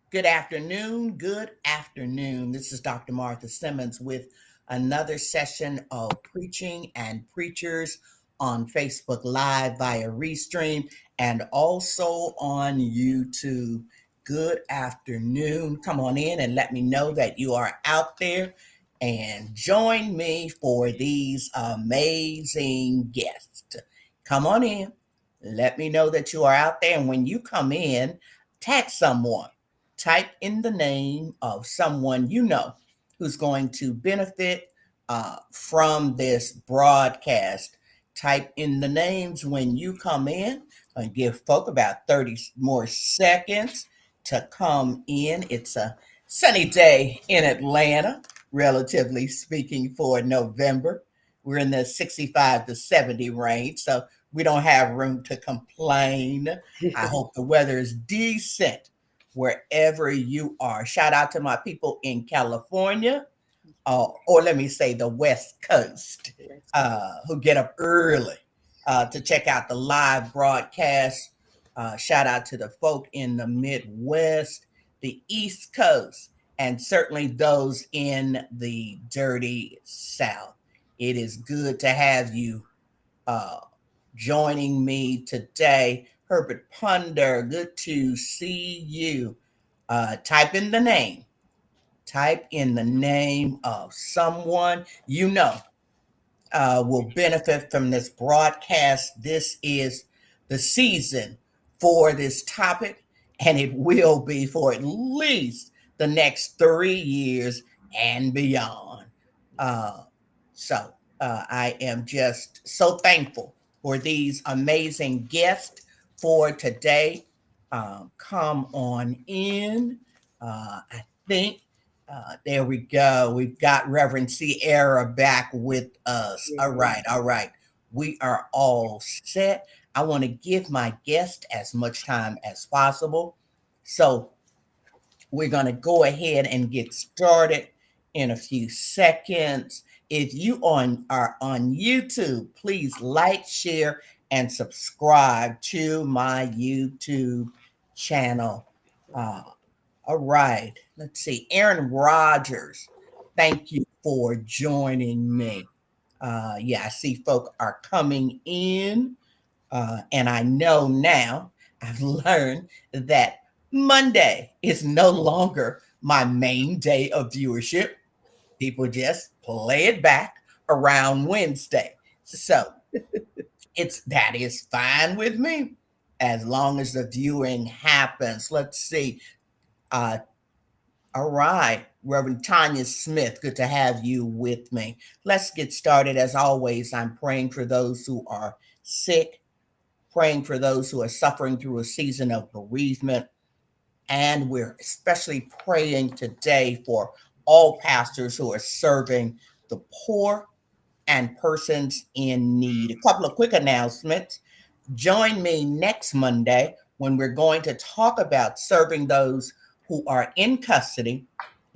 Good afternoon. Good afternoon. This is Dr. Martha Simmons with another session of Preaching and Preachers on Facebook Live via Restream and also on YouTube. Good afternoon. Come on in and let me know that you are out there and join me for these amazing guests. Come on in. Let me know that you are out there. And when you come in, tag someone. Type in the name of someone you know who's going to benefit from this broadcast. Type in the names when you come in and give folk about 30 more seconds to come in. It's a sunny day in Atlanta, relatively speaking, for November. We're in the 65 to 70 range, so we don't have room to complain. I hope the weather is decent wherever you are. Shout out to my people in California, or let me say the West Coast, who get up early to check out the live broadcast. Shout out to the folk in the Midwest, the East Coast, and certainly those in the dirty South. It is good to have you uh, joining me today. Herbert Ponder, good to see you. Type in the name. Type in the name of someone you know will benefit from this broadcast. This is the season for this topic, and it will be for at least the next 3 years and beyond. Uh, so I am just so thankful for these amazing guests for today. Come on in. I think there we go. We've got Reverend Ciera back with us. All right, all right. We are all set. I want to give my guest as much time as possible. So we're going to go ahead and get started in a few seconds. If you are on YouTube, please like, share, and subscribe to my YouTube channel. Uh, all right. Let's see. Aaron Rogers, thank you for joining me. Yeah, I see folk are coming in. And I know now, I've learned that Monday is no longer my main day of viewership. People just play it back around Wednesday. So that is fine with me as long as the viewing happens. Let's see. Uh, all right, Reverend Tanya Smith, good to have you with me. Let's get started. As always, I'm praying for those who are sick, praying for those who are suffering through a season of bereavement. And we're especially praying today for all pastors who are serving the poor and persons in need. A couple of quick announcements. Join me next Monday when we're going to talk about serving those who are in custody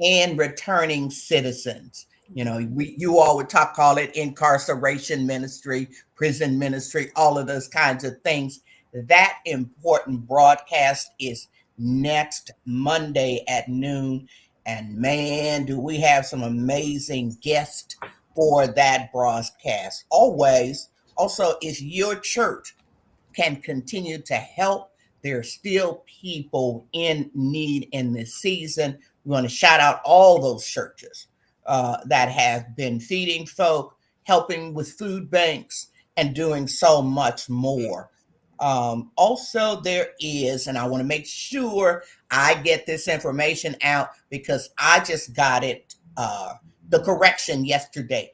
and returning citizens. You know, you all would call it incarceration ministry, prison ministry, all of those kinds of things. That important broadcast is next Monday at noon. And man, do we have some amazing guests for that broadcast. Always, also, if your church can continue to help, there are still people in need in this season. We want to shout out all those churches that have been feeding folk, helping with food banks, and doing so much more. Also, there is, and I want to make sure I get this information out because I just got it, the correction yesterday.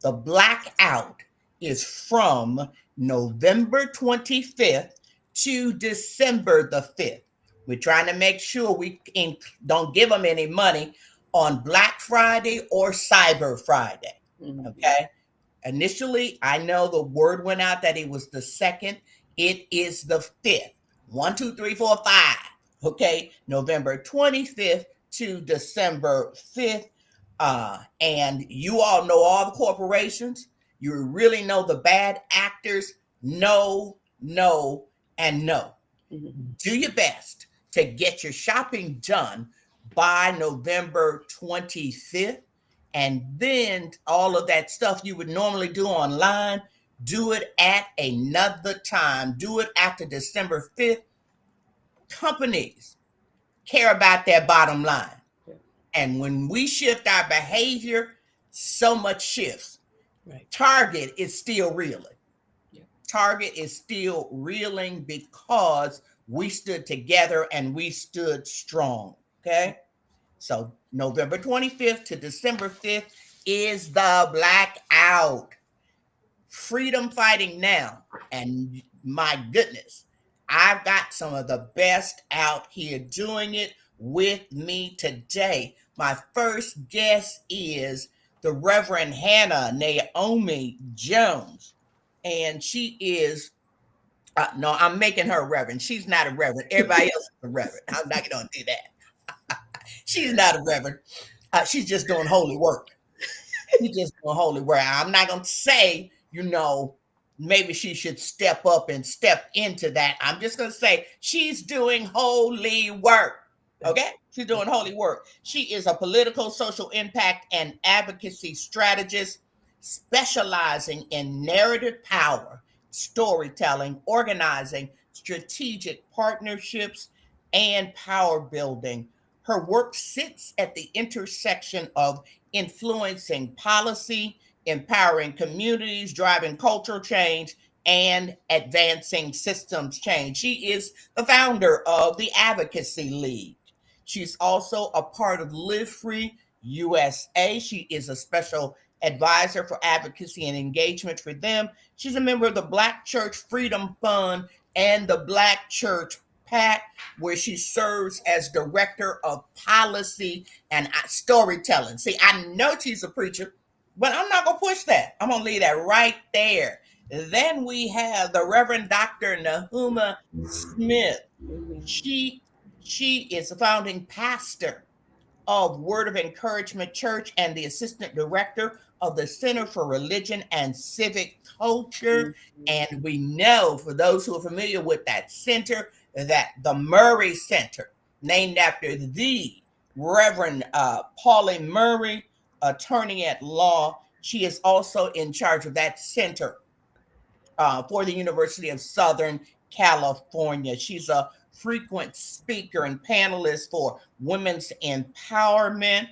The blackout is from November 25th to December the 5th. We're trying to make sure we don't give them any money on Black Friday or Cyber Friday. Okay. Initially, I know the word went out that it was the 2nd. It is the 5th. 1, 2, 3, 4, 5. Okay. November 25th to December 5th. And you all know all the corporations. You really know the bad actors. No, no, and no. Do your best to get your shopping done by November 25th. And then all of that stuff you would normally do online, do it at another time. Do it after December 5th. Companies care about their bottom line. And when we shift our behavior, so much shifts. Right. Target is still reeling. Yeah. Target is still reeling because we stood together and we stood strong. Okay. So November 25th to December 5th is the blackout. Freedom fighting now. And my goodness, I've got some of the best out here doing it with me today. My first guest is the Reverend Hannah Naomi Jones. And she is, no, I'm making her reverend. She's not a reverend. Everybody else is a reverend. I'm not going to do that. She's not a reverend. She's just doing holy work. She's just doing holy work. I'm not going to say, maybe she should step up and step into that. I'm just going to say she's doing holy work. Okay? She's doing holy work. She is a political, social impact, and advocacy strategist specializing in narrative power, storytelling, organizing, strategic partnerships, and power building. Her work sits at the intersection of influencing policy, empowering communities, driving cultural change, and advancing systems change. She is the founder of the Advocacy League. She's also a part of Live Free USA. She is a special advisor for advocacy and engagement for them. She's a member of the Black Church Freedom Fund and the Black Church PAC, where she serves as director of policy and storytelling. See, I know she's a preacher, but I'm not going to push that. I'm going to leave that right there. Then we have the Reverend Dr. Najuma Smith. She is the founding pastor of Word of Encouragement Church and the assistant director of the Center for Religion and Civic Culture. And we know, for those who are familiar with that center, that the Murray Center, named after the Reverend Pauli Murray, attorney at law. She is also in charge of that center for the University of Southern California. She's a frequent speaker and panelist for women's empowerment,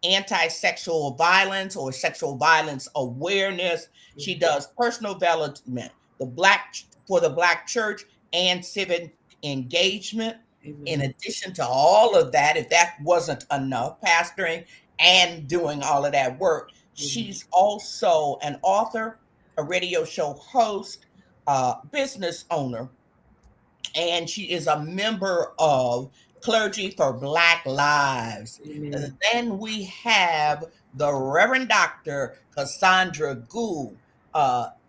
anti-sexual violence or sexual violence awareness. She does personal development, for the Black Church and civic engagement. Amen. In addition to all of that, if that wasn't enough, pastoring and doing all of that work, she's also an author, a radio show host, business owner, and she is a member of Clergy for Black Lives. Then we have the Reverend Dr. Cassandra Gould,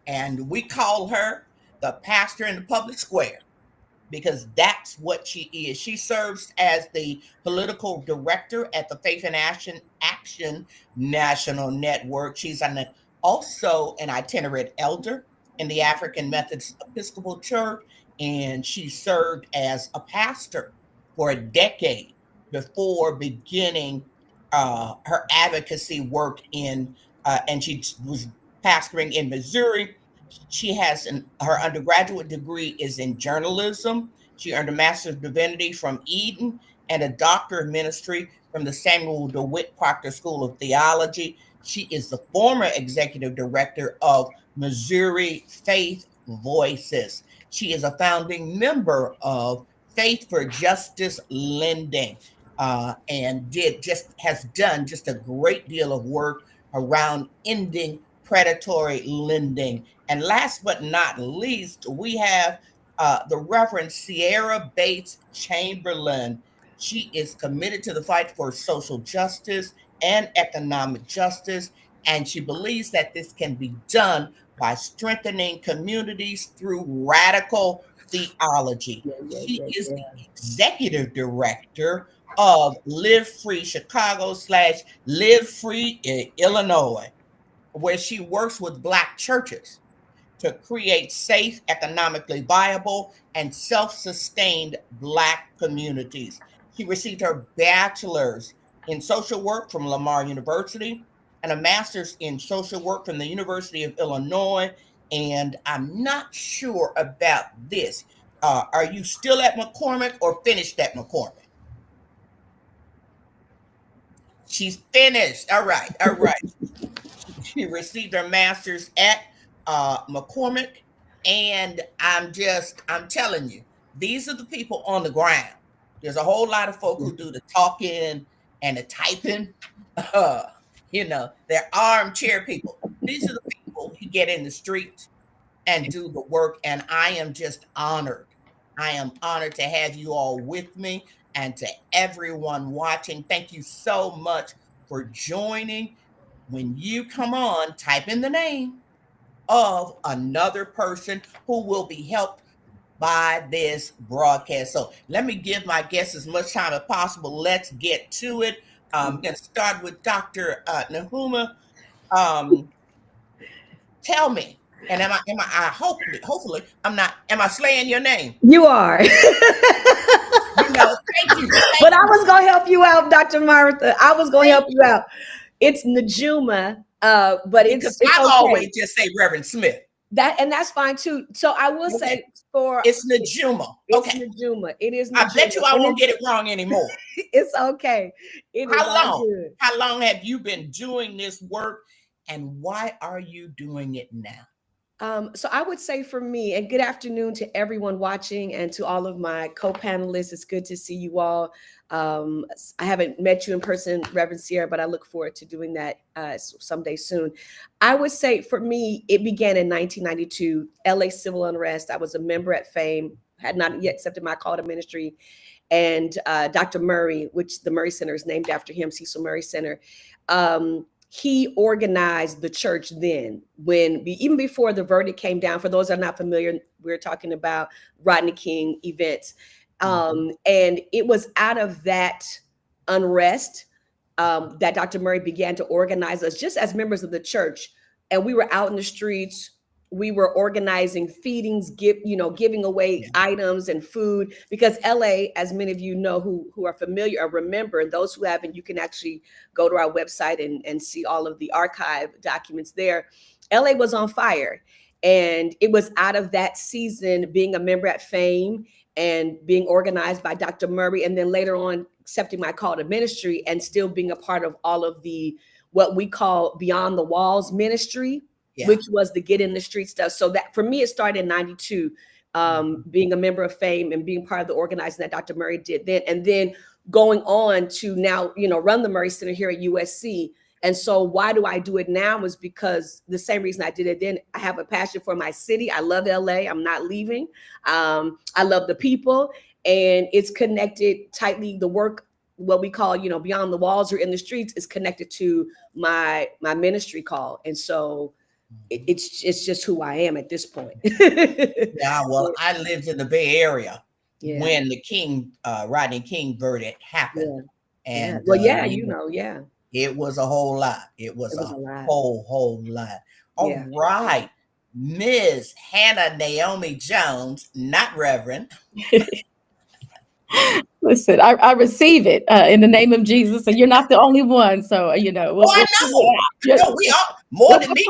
and we call her the pastor in the public square, because that's what she is. She serves as the political director at the Faith and Action National Network. She's also an itinerant elder in the African Methodist Episcopal Church, and she served as a pastor for a decade before beginning her advocacy work and she was pastoring in Missouri. She has her undergraduate degree is in journalism. She earned a Master's of Divinity from Eden and a Doctor of Ministry from the Samuel DeWitt Proctor School of Theology. She is the former executive director of Missouri Faith Voices. She is a founding member of Faith for Justice Lending, and has done just a great deal of work around ending predatory lending. And last but not least, we have the Reverend Ciera Bates-Chamberlain. She is committed to the fight for social justice and economic justice, and she believes that this can be done by strengthening communities through radical theology. She is the executive director of Live Free Chicago / Live Free Illinois, where she works with Black churches to create safe, economically viable, and self-sustained Black communities. She received her bachelor's in social work from Lamar University and a master's in social work from the University of Illinois. And I'm not sure about this. Are you still at McCormick or finished at McCormick? She's finished. All right. All right. She received her master's at McCormick. And I'm telling you, these are the people on the ground. There's a whole lot of folk who do the talking and the typing. Uh, they're armchair people. These are the people who get in the street and do the work. And I am just honored. I am honored to have you all with me, and to everyone watching. Thank you so much for joining. When you come on, type in the name of another person who will be helped by this broadcast. So let me give my guests as much time as possible. Let's get to it. I'm going to start with Dr. Najuma. Tell me, and hopefully I'm not, am I slaying your name? You are. Thank you. But I was going to help you out, Dr. Martha. I was going to help you out. It's Najuma, but it's I okay. always just say Reverend Smith. And that's fine too. So I will say it's Najuma. Okay. It's Najuma. It is Najuma. I bet you I won't get it wrong anymore. It's okay. How long have you been doing this work, and why are you doing it now? So I would say for me, and good afternoon to everyone watching and to all of my co-panelists. It's good to see you all. I haven't met you in person, Reverend Ciera, but I look forward to doing that someday soon. I would say for me, it began in 1992, LA civil unrest. I was a member at FAME, had not yet accepted my call to ministry. And Dr. Murray, which the Murray Center is named after him, Cecil Murray Center, he organized the church then, even before the verdict came down. For those that are not familiar, we're talking about Rodney King events. And it was out of that unrest that Dr. Murray began to organize us just as members of the church. And we were out in the streets. We were organizing feedings, giving away items and food, because LA, as many of you know who are familiar or remember, and those who haven't, you can actually go to our website and see all of the archive documents there. LA was on fire. And it was out of that season, being a member at FAME and being organized by Dr. Murray, and then later on accepting my call to ministry and still being a part of all of the, what we call Beyond the Walls ministry, which was the get in the street stuff. So that for me, it started in 92, being a member of FAME and being part of the organizing that Dr. Murray did then, and then going on to now, run the Murray Center here at USC. And so why do I do it now is because the same reason I did it then. I have a passion for my city. I love LA. I'm not leaving. I love the people, and it's connected tightly. The work, what we call, Beyond the Walls or in the streets, is connected to my ministry call. And so it's just who I am at this point. Well, I lived in the Bay Area when the Rodney King verdict happened. And it was a whole lot. It was a whole lot. All right. Ms. Hannah Naomi Jones, not Reverend. Listen, I receive it in the name of Jesus, and you're not the only one. So I know. We are more than me.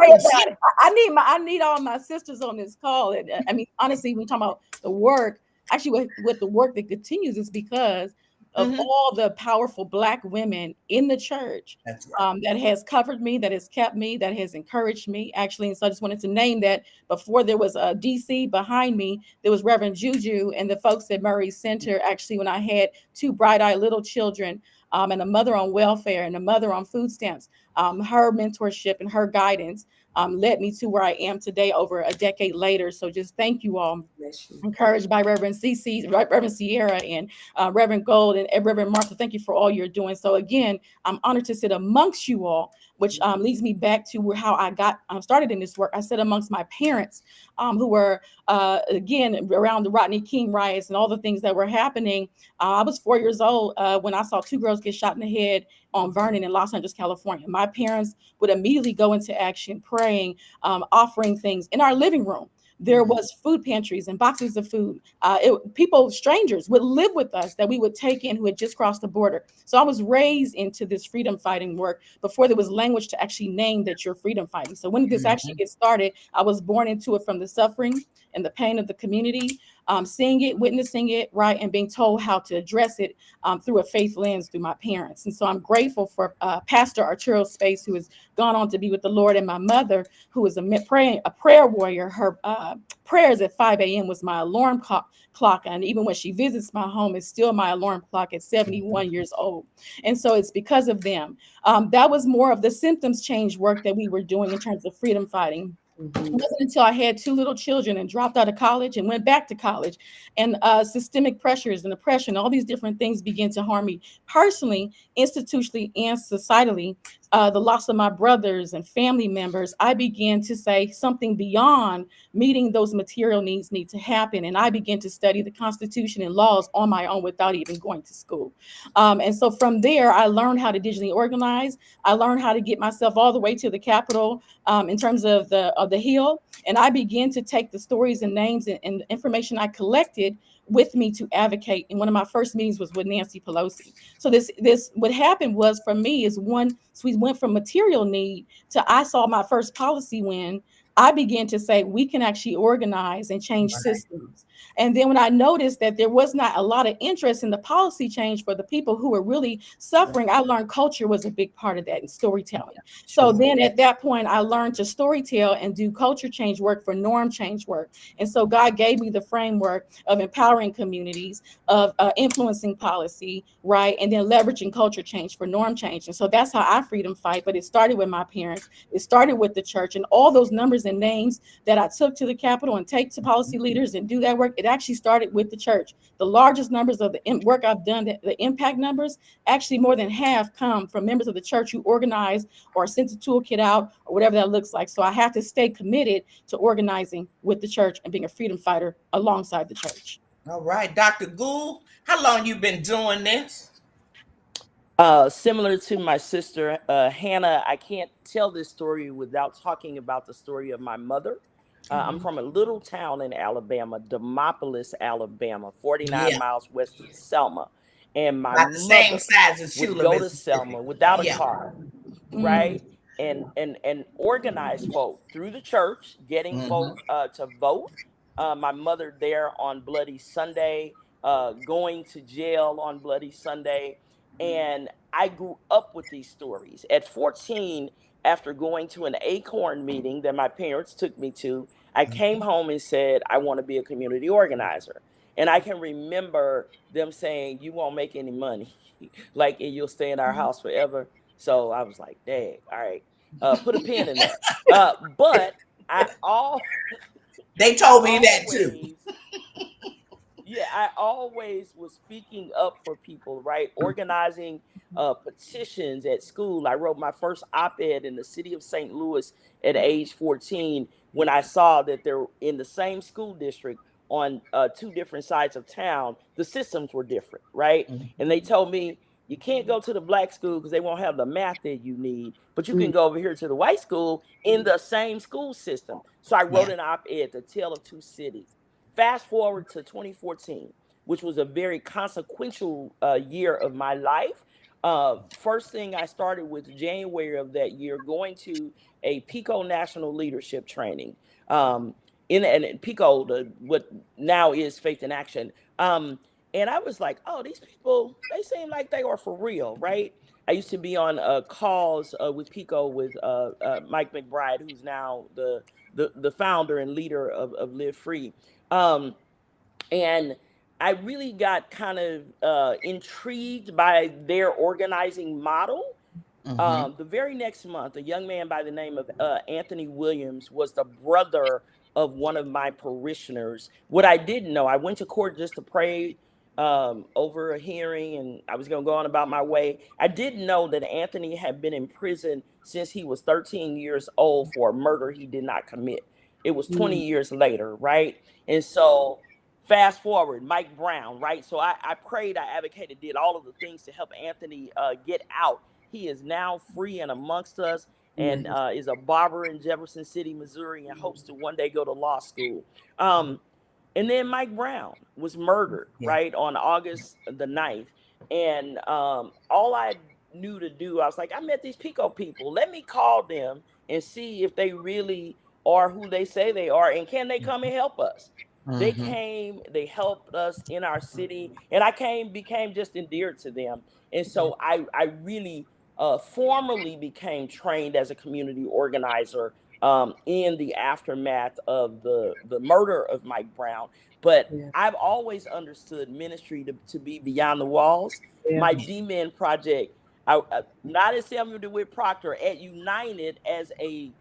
I need all my sisters on this call. And I mean, honestly, when we're talking about the work, actually, with the work that continues, is because of all the powerful Black women in the church. That's right. That has covered me, that has kept me, that has encouraged me, actually. And so I just wanted to name that. Before there was a DC behind me, there was Reverend Juju and the folks at Murray Center. Actually, when I had two bright-eyed little children, and a mother on welfare and a mother on food stamps, her mentorship and her guidance led me to where I am today over a decade later. So just thank you all. Encouraged by Reverend Reverend Ciera and Reverend Gould and Reverend Martha. Thank you for all you're doing. So again, I'm honored to sit amongst you all, which leads me back to how I got started in this work. I said amongst my parents, who were again around the Rodney King riots and all the things that were happening. I was 4 years old when I saw 2 girls get shot in the head on Vernon in Los Angeles, California. My parents would immediately go into action, praying, offering things in our living room. There was food pantries and boxes of food. People, strangers, would live with us that we would take in who had just crossed the border. So I was raised into this freedom fighting work before there was language to actually name that you're freedom fighting. So when this actually gets started, I was born into it from the suffering and the pain of the community, seeing it, witnessing it, right, and being told how to address it through a faith lens through my parents. And so I'm grateful for Pastor Arturo Space, who has gone on to be with the Lord, and my mother, who is a prayer warrior. Her prayers at 5 a.m. was my alarm clock. And even when she visits my home, it's still my alarm clock at 71 years old. And so it's because of them. That was more of the symptoms change work that we were doing in terms of freedom fighting. It wasn't until I had 2 little children and dropped out of college and went back to college, and systemic pressures and oppression, all these different things began to harm me personally, institutionally, and societally. The loss of my brothers and family members, I began to say something beyond meeting those material needs need to happen. And I began to study the Constitution and laws on my own without even going to school. And so from there, I learned how to digitally organize. I learned how to get myself all the way to the Capitol in terms of the Hill. And I began to take the stories and names and information I collected with me to advocate. And one of my first meetings was with Nancy Pelosi. So this what happened was, for me, is so we went from material need to, I saw my first policy win. I began to say we can actually organize and change systems. And then when I noticed that there was not a lot of interest in the policy change for the people who were really suffering, I learned culture was a big part of that, and storytelling. So then at that point, I learned to storytell and do culture change work for norm change work. And so God gave me the framework of empowering communities, of influencing policy, right? And then leveraging culture change for norm change. And so that's how I freedom fight. But it started with my parents. It started with the church, and all those numbers and names that I took to the Capitol and take to policy leaders and do that work. It actually started with the church. The largest numbers of the work I've done, the impact numbers, actually more than half come from members of the church who organized or sent a toolkit out or whatever that looks like. So I have to stay committed to organizing with the church and being a freedom fighter alongside the church. All right, Dr. Gould, how long you been doing this? Similar to my sister, Hannah, I can't tell this story without talking about the story of my mother. I'm from a little town in Alabama, Demopolis, Alabama, 49 miles west of Selma. And my About the same mother size as would Shula, go to Mississippi. Selma without a Yeah. car, right? And organize folk through the church, getting folk to vote. My mother there on Bloody Sunday, going to jail on Bloody Sunday. And I grew up with these stories. At 14, after going to an Acorn meeting that my parents took me to, I came home and said, I want to be a community organizer. And I can remember them saying, you won't make any money, like, and you'll stay in our house forever. So I was like, dang, all right, put a pin in that. But I all They told me that too. Yeah, I always was speaking up for people, right? Organizing petitions at school. I wrote my first op-ed in the city of St. Louis at age 14 when I saw that they're in the same school district on 2 different sides of town. The systems were different, right? And they told me, you can't go to the black school because they won't have the math that you need, but you can go over here to the white school in the same school system. So I wrote an op-ed, The Tale of Two Cities. Fast forward to 2014, which was a very consequential year of my life. First thing I started with January of that year, going to a PICO National Leadership Training. In PICO, what now is Faith in Action. And I was like, oh, these people, they seem like they are for real, right? I used to be on calls with PICO with Mike McBride, who's now the founder and leader of Live Free. And I really got kind of intrigued by their organizing model. The very next month, a young man by the name of Anthony Williams was the brother of one of my parishioners. What I didn't know, I went to court just to pray over a hearing, and I was going to go on about my way. I didn't know that Anthony had been in prison since he was 13 years old for a murder he did not commit. It was 20 years later, right? And so fast forward, Mike Brown, right? So I prayed, I advocated, did all of the things to help Anthony get out. He is now free and amongst us, and is a barber in Jefferson City, Missouri, and hopes to one day go to law school. And then Mike Brown was murdered, right, on August the 9th. And all I knew to do, I was like, I met these Pico people. Let me call them and see if they really are who they say they are, and can they come and help us? They came, they helped us in our city, and I became just endeared to them. And so I really formally became trained as a community organizer in the aftermath of the murder of Mike Brown. But I've always understood ministry to be beyond the walls. My D-Men project, not at Samuel DeWitt Proctor, at United as a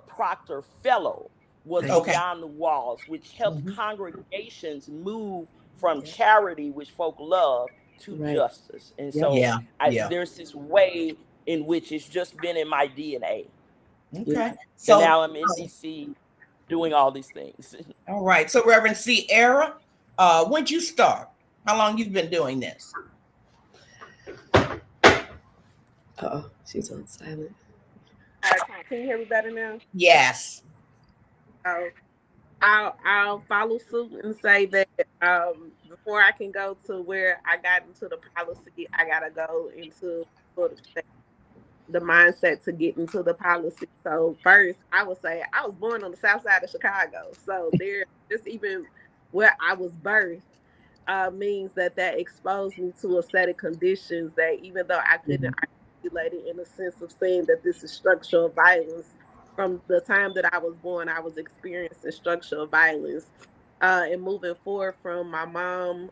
Proctor Fellow, was beyond the walls, which helped congregations move from charity, which folk love, to justice. And so there's this way in which it's just been in my DNA. Okay. So now I'm in DC doing all these things. All right. So Reverend Ciera, when'd you start? How long you've been doing this? Oh, she's on silent. Can you hear me better now? Yes. I'll follow suit and say that before I can go to where I got into the policy, I gotta go into sort of the mindset to get into the policy. So first, I would say I was born on the south side of Chicago. So there, just even where I was birthed means that exposed me to a set of conditions that even though I couldn't articulate it in a sense of saying that this is structural violence, from the time that I was born, I was experiencing structural violence. And moving forward from my mom,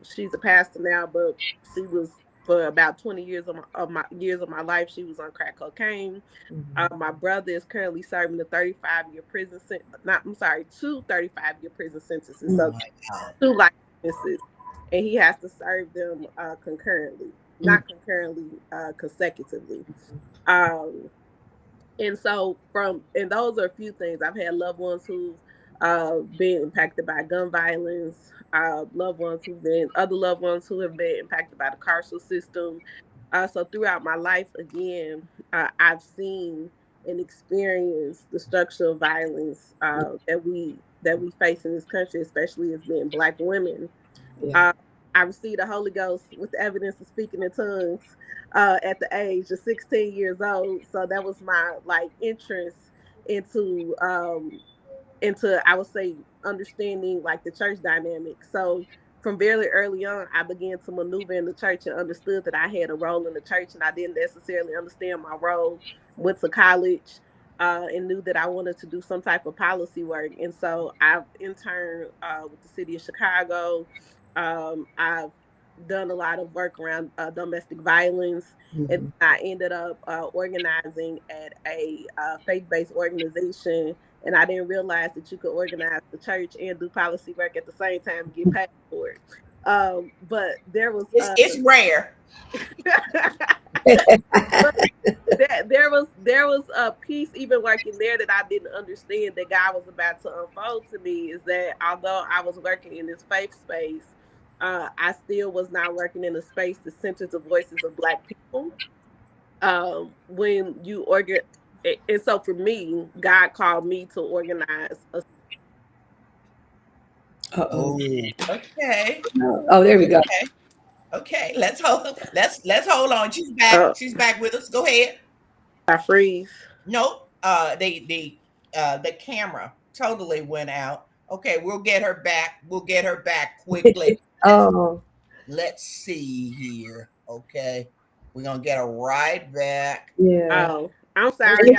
she's a pastor now, but she was, for about 20 years of my life, she was on crack cocaine. My brother is currently serving a 35-year prison sentence. Two 35-year prison sentences. So 2 life sentences, and he has to serve them concurrently, not concurrently, consecutively. And so and those are a few things. I've had loved ones who've been impacted by gun violence, other loved ones who have been impacted by the carceral system. So throughout my life, again, I've seen and experienced the structural violence that we face in this country, especially as being Black women. I received the Holy Ghost with the evidence of speaking in tongues at the age of 16 years old. So that was my interest into I would say understanding the church dynamic. So from very early on, I began to maneuver in the church and understood that I had a role in the church, and I didn't necessarily understand my role. Went to college and knew that I wanted to do some type of policy work. And so I've interned with the city of Chicago. I've done a lot of work around domestic violence, and I ended up organizing at a faith-based organization. And I didn't realize that you could organize the church and do policy work at the same time and get paid for it. But there was it's rare. there was a piece even working there that I didn't understand that God was about to unfold to me, is that although I was working in this faith space, I still was not working in a space that centers the voices of Black people. When you and so for me, God called me to organize a Okay. Oh, there we go. Okay. Let's hold on. She's back. She's back with us. Go ahead. I freeze. Nope. The camera totally went out. Okay, we'll get her back. We'll get her back quickly. Let's see here. Okay. We're gonna get her right back. Yeah. Oh, I'm sorry.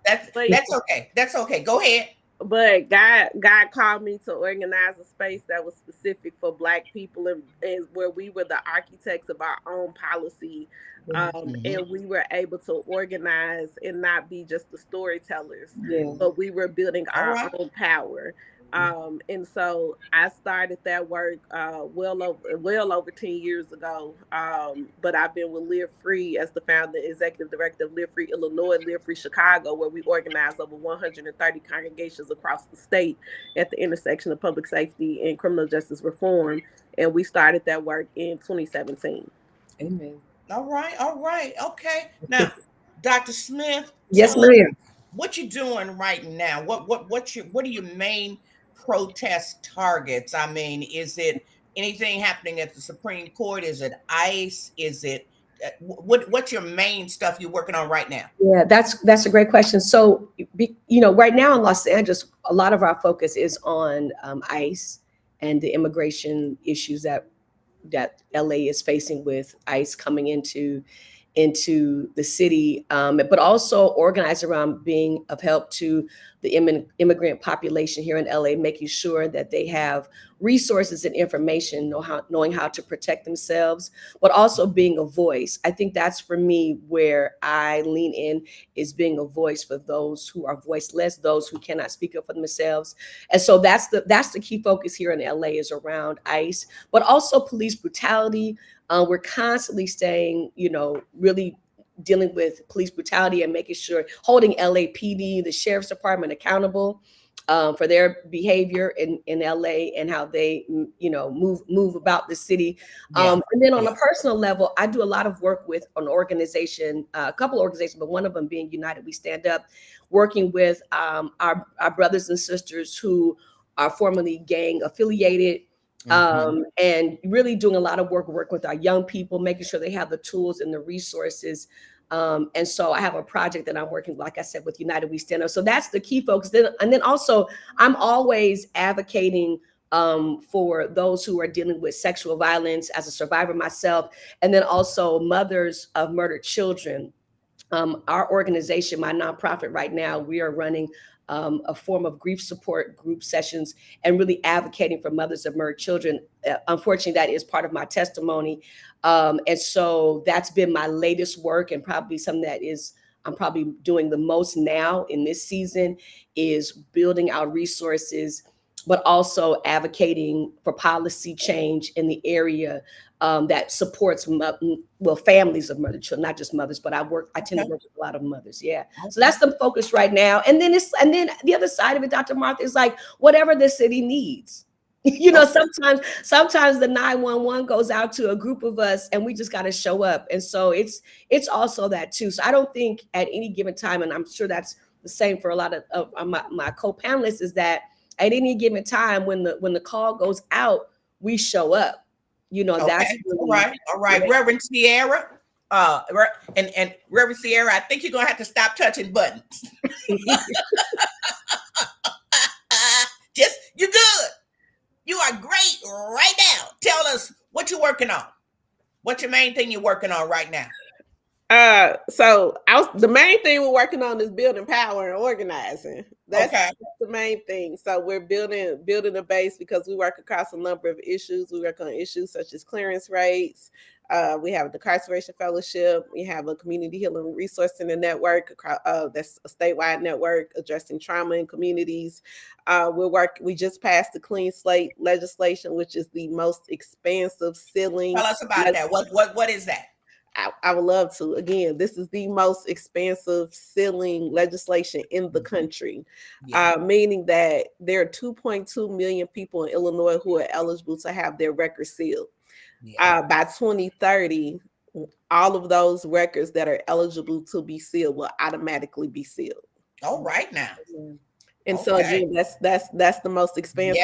That's okay. That's okay. Go ahead. But God called me to organize a space that was specific for Black people, and where we were the architects of our own policy. And we were able to organize and not be just the storytellers, but we were building our own power. And so I started that work well over 10 years ago. But I've been with Live Free as the founder and executive director of Live Free Illinois, Live Free Chicago, where we organize over 130 congregations across the state at the intersection of public safety and criminal justice reform. And we started that work in 2017. Amen. All right. Okay. Now, Dr. Smith, Yes, tell us ma'am. what you're doing right now. What are your main protest targets? I mean, is it anything happening at the Supreme Court? Is it ICE? Is it what's your main stuff you're working on right now? Yeah, that's a great question. So, right now in Los Angeles, a lot of our focus is on ICE and the immigration issues that LA is facing with ICE coming into the city, but also organized around being of help to the immigrant population here in LA, making sure that they have resources and information, knowing how to protect themselves, but also being a voice. I think that's for me where I lean in, is being a voice for those who are voiceless, those who cannot speak up for themselves. And so that's the key focus here in LA, is around ICE, but also police brutality. We're constantly staying, really dealing with police brutality and making sure, holding LAPD, the sheriff's department, accountable for their behavior in LA and how they, move about the city. And then on a personal level, I do a lot of work with an organization, a couple of organizations, but one of them being United We Stand Up, working with our brothers and sisters who are formerly gang affiliated. And really doing a lot of work with our young people, making sure they have the tools and the resources. And so I have a project that I'm working, like I said, with United We Stand Up. So that's the key focus. And then also, I'm always advocating for those who are dealing with sexual violence, as a survivor myself, and then also mothers of murdered children. Our organization, my nonprofit right now, we are running a form of grief support group sessions and really advocating for mothers of murdered children. Unfortunately, that is part of my testimony. And so that's been my latest work, and probably something that I'm probably doing the most now in this season, is building our resources, but also advocating for policy change in the area that supports families of murdered children, not just mothers, but I tend to work with a lot of mothers. Yeah. So that's the focus right now. And then the other side of it, Dr. Martha, is like whatever the city needs. Sometimes the 911 goes out to a group of us and we just got to show up. And so it's also that too. So I don't think at any given time, and I'm sure that's the same for a lot of my co-panelists, is that at any given time when the call goes out, we show up. That's really, all right. Reverend Ciera, and Reverend Ciera, I think you're gonna have to stop touching buttons. You're good. You are great right now. Tell us what you're working on. What's your main thing you're working on right now? The main thing we're working on is building power and organizing. That's the main thing. So we're building a base because we work across a number of issues. We work on issues such as clearance rates. We have the Incarceration Fellowship. We have a community healing resource center network. That's a statewide network addressing trauma in communities. We just passed the Clean Slate legislation, which is the most expansive ceiling. Tell us about that. What is that? I would love to. Again, this is the most expansive ceiling legislation in the country, meaning that there are 2.2 million people in Illinois who are eligible to have their records sealed. By 2030, all of those records that are eligible to be sealed will automatically be sealed. All right now. And so again, that's the most expansive.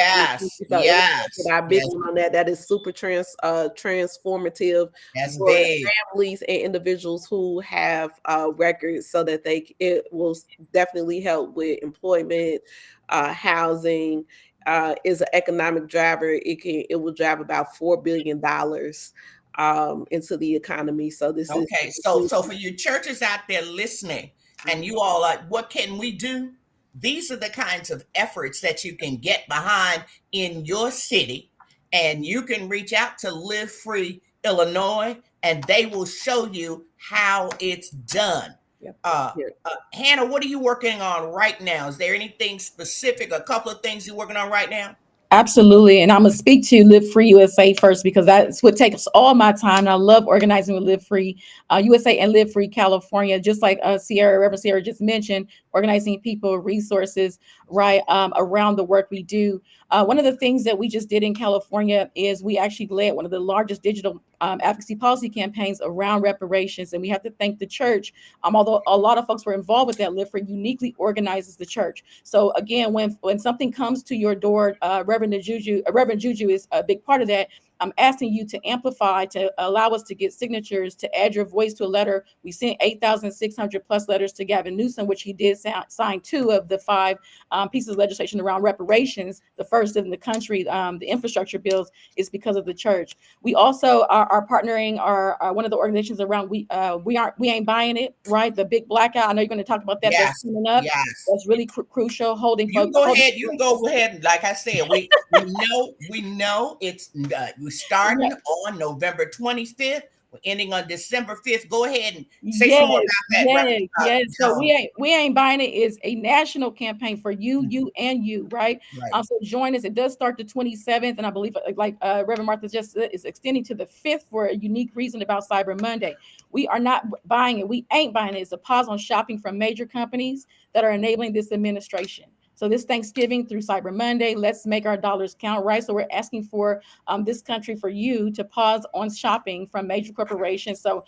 Our big one on that is super transformative. That's for big. Families and individuals who have records, so that it will definitely help with employment, housing. Is an economic driver. It will drive about $4 billion into the economy. So this is okay. So for you churches out there listening, and you all are, what can we do? These are the kinds of efforts that you can get behind in your city, and you can reach out to Live Free Illinois, and they will show you how it's done. Yep. Hannah, what are you working on right now? Is there anything specific, a couple of things you're working on right now? Absolutely. And I'm going to speak to Live Free USA first because that's what takes all my time. And I love organizing with Live Free USA and Live Free California, just like Ciera, Reverend Ciera just mentioned, organizing people, resources, right, around the work we do. One of the things that we just did in California is we actually led one of the largest digital advocacy policy campaigns around reparations. And we have to thank the church. Although a lot of folks were involved with that, Live Free uniquely organizes the church. So again, when something comes to your door, Reverend Juju is a big part of that. I'm asking you to amplify, to allow us to get signatures, to add your voice to a letter. We sent 8,600 plus letters to Gavin Newsom, which he did sign 2 of the 5 pieces of legislation around reparations. The first in the country, the infrastructure bills, is because of the church. We also are partnering one of the organizations around we ain't buying it, right? The big blackout. I know you're going to talk about that. Yes. That's coming up. Yes. That's really crucial. Holding You can folks. go ahead. You can go ahead. And like I said, we know it's we're starting on November 25th. We're ending on December 5th. Go ahead and say some more about that. Yes. So we ain't buying it is a national campaign for you, you, and you, right? Right. So join us. It does start the 27th, and I believe, like Reverend Martha just said, is extending to the 5th for a unique reason about Cyber Monday. We are not buying it. We ain't buying it. It's a pause on shopping from major companies that are enabling this administration. So this Thanksgiving through Cyber Monday, let's make our dollars count, right? So we're asking for this country, for you to pause on shopping from major corporations. So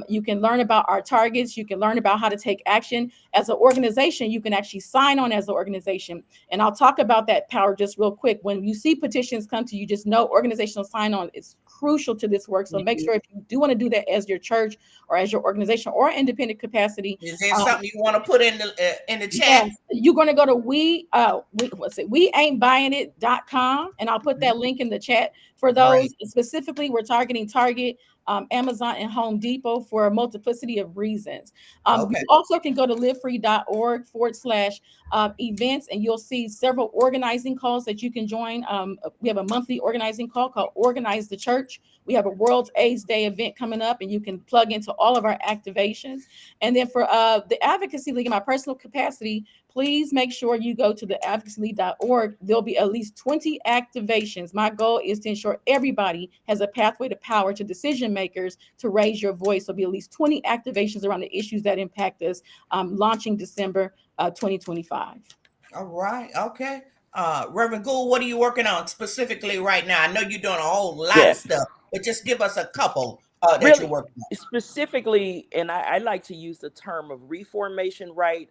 you can learn about our targets. You can learn about how to take action. As an organization, you can actually sign on as an organization. And I'll talk about that power just real quick. When you see petitions come to you, just know organizational sign-on is crucial to this work. So make sure if you do want to do that as your church or as your organization or independent capacity. Is there something you want to put in the chat? Yes, you're going to go to weaintbuyingit.com, and I'll put that link in the chat for those. Right. Specifically, we're targeting Target, Amazon, and Home Depot for a multiplicity of reasons. Okay. You also can go to livefree.org/events, and you'll see several organizing calls that you can join. We have a monthly organizing call called Organize the Church. We have a World AIDS Day event coming up, and you can plug into all of our activations. And then for the Advocacy League, in my personal capacity, please make sure you go to the advocacyleague.org. There'll be at least 20 activations. My goal is to ensure everybody has a pathway to power, to decision makers, to raise your voice. There'll be at least 20 activations around the issues that impact us, launching December 2025. All right. Okay. Reverend Gould, what are you working on specifically right now? I know you're doing a whole lot of stuff, but just give us a couple that Really, you're working on. specifically, and I like to use the term of reformation, right?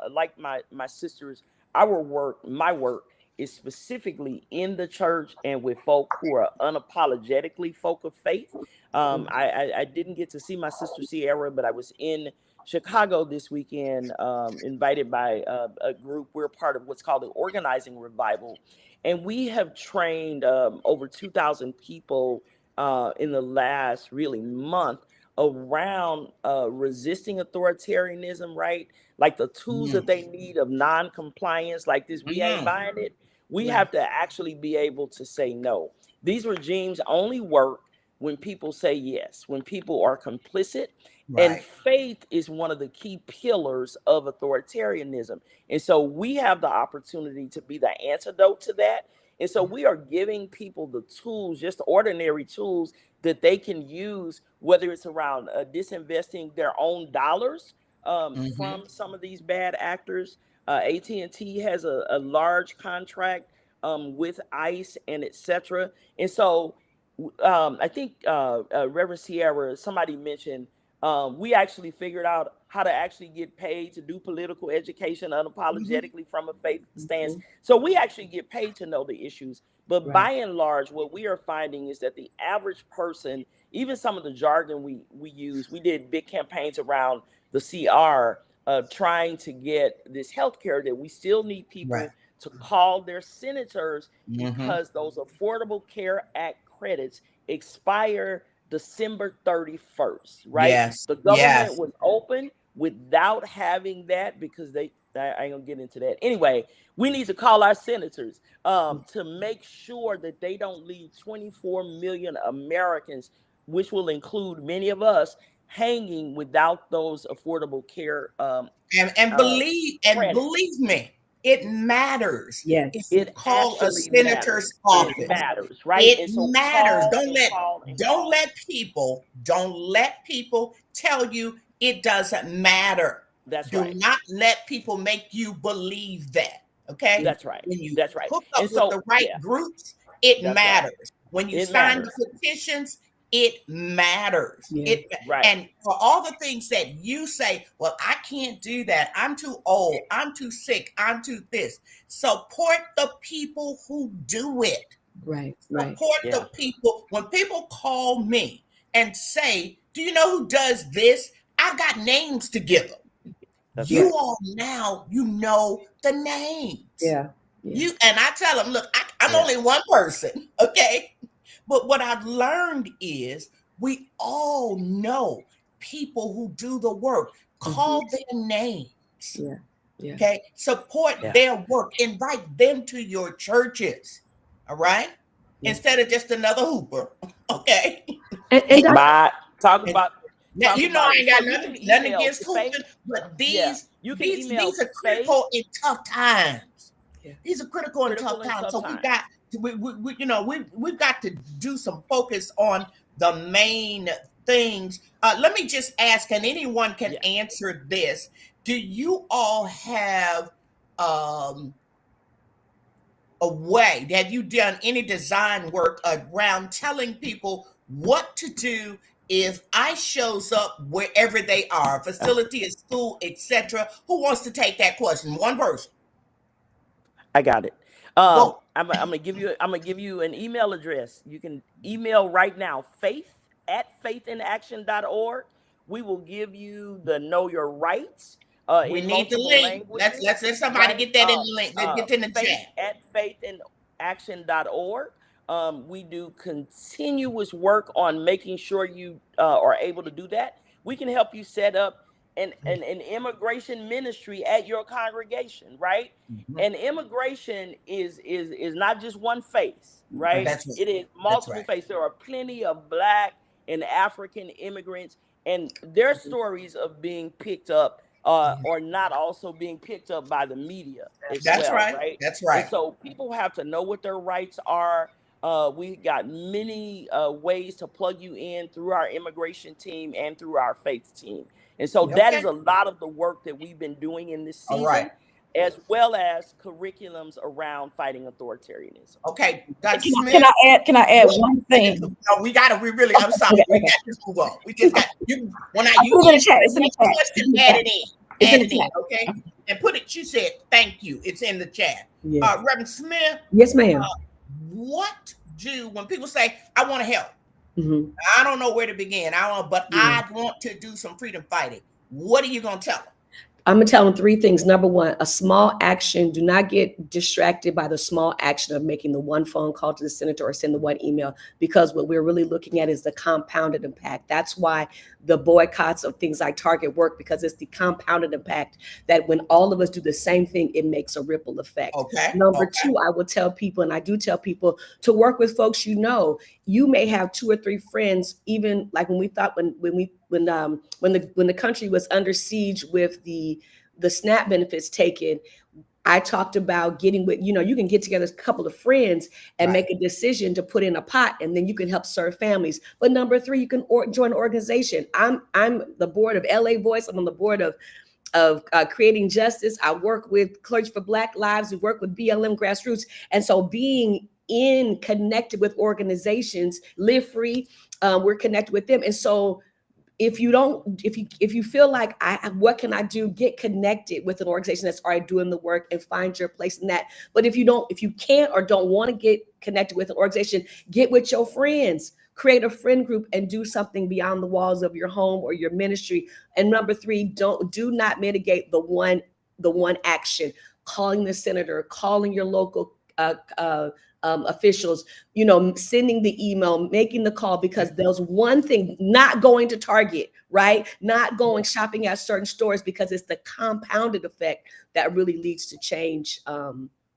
Like my sisters, my work is specifically in the church and with folk who are unapologetically folk of faith. I didn't get to see my sister Ciera, but I was in Chicago this weekend, invited by a group. We're part of what's called the Organizing Revival, and we have trained over 2,000 people in the last really month around resisting authoritarianism, right? Like the tools that they need of non-compliance, like this, we ain't buying it. We have to actually be able to say no. These regimes only work when people say yes, when people are complicit. And Right. faith is one of the key pillars of authoritarianism. And so we have the opportunity to be the antidote to that. And so we are giving people the tools, just ordinary tools that they can use, whether it's around disinvesting their own dollars from some of these bad actors. AT&T has a large contract with ICE and etc. And so I think Reverend Ciera, somebody mentioned, we actually figured out how to actually get paid to do political education unapologetically from a faith stance. So we actually get paid to know the issues. But by and large, what we are finding is that the average person, even some of the jargon we use, we did big campaigns around the CR, trying to get this health care that we still need people to call their senators because those Affordable Care Act credits expire December 31st, right? Yes. The government was open without having that because I ain't gonna get into that. Anyway, we need to call our senators to make sure that they don't leave 24 million Americans, which will include many of us, hanging without those affordable care. And believe me, it matters. Yes. If you It call a actually senator's matters. office, It matters, right? it And so matters. call Don't and let call and don't call. let people tell you it doesn't matter. That's Do right. not let people make you believe that. Okay? That's right. When you That's right. hook up And with so, the right yeah, groups, it that's matters. right. When you It sign matters. the petitions, it matters. Yeah. Right. And for all the things that you say, well, I can't do that. I'm too old. I'm too sick. I'm too this. Support the people who do it. Right. Support Yeah. the people. When people call me and say, do you know who does this? I've got names to give them. That's You right. all now, you know the names. Yeah. You and I tell them, look, I'm Yeah. only one person, okay? But what I've learned is we all know people who do the work. Call their names. Yeah. Yeah. Okay. Support Yeah. their work. Invite them to your churches. All right. Yeah. Instead of just another hooper. Okay. And Talk about. Now, talk you know about I it. ain't got So you nothing can email against Faith. hooping, but Yeah. these You can email these are Faith. critical in tough times. Yeah. These are critical in tough times. So times. we've got to do some focus on the main things. Let me just ask, and anyone can Yeah. answer this. Do you all have a way? Have you done any design work around telling people what to do if ICE shows up wherever they are, facility, a school, etc.? Who wants to take that question? One person. I got it. Go. I'm gonna give you an email address. You can email right now, faith@faithinaction.org. We will give you the Know Your Rights We in need the multiple link. languages. Let's somebody Right? get that in the link. Let's get in the chat. Faith@faithinaction.org. We do continuous work on making sure you are able to do that. We can help you set up an immigration ministry at your congregation, right? Mhm. And immigration is not just one face, right? That's right. It is multiple right. faces. There are plenty of Black and African immigrants, and their stories of being picked up or not also being picked up by the media as That's well, right. right? That's right. And so people have to know what their rights are. We got many ways to plug you in through our immigration team and through our faith team. And so that is a lot of the work that we've been doing in this All season, right. as well as curriculums around fighting authoritarianism. Okay, Dr. Smith. Can I add one thing? No, I'm sorry. We got to move on. We just got you. When I Put it in the chat. It's in the chat. question, add it in. It's Add in the it in, chat. okay? And put it, you said, thank you. It's in the chat. Yes. Reverend Smith, Yes, ma'am. what do, when people say, I want to help, Mhm. I don't know where to begin. I don't know, but I want to do some freedom fighting. What are you going to tell them? I'm gonna tell them three things. Number one, a small action. Do not get distracted by the small action of making the one phone call to the senator or send the one email, because what we're really looking at is the compounded impact. That's why the boycotts of things like Target work, because it's the compounded impact that when all of us do the same thing, it makes a ripple effect. Okay. Number two, I will tell people, and I do tell people, to work with folks you know. You may have 2 or 3 friends, even like when we thought when the country was under siege with the SNAP benefits taken, I talked about getting with, you can get together a couple of friends and make a decision to put in a pot, and then you can help serve families. But number 3, you can join an organization. I'm the board of LA Voice. I'm on the board of Creating Justice. I work with Clergy for Black Lives. We work with BLM Grassroots. And so being connected with organizations, Live Free, we're connected with them. And so if you feel like what can I do, get connected with an organization that's already doing the work and find your place in that. But if you can't or don't want to get connected with an organization, get with your friends, create a friend group and do something beyond the walls of your home or your ministry. And number 3, do not mitigate the one action, calling the senator, calling your local officials, sending the email, making the call, because there's one thing, not going to Target, right? Not going shopping at certain stores, because it's the compounded effect that really leads to change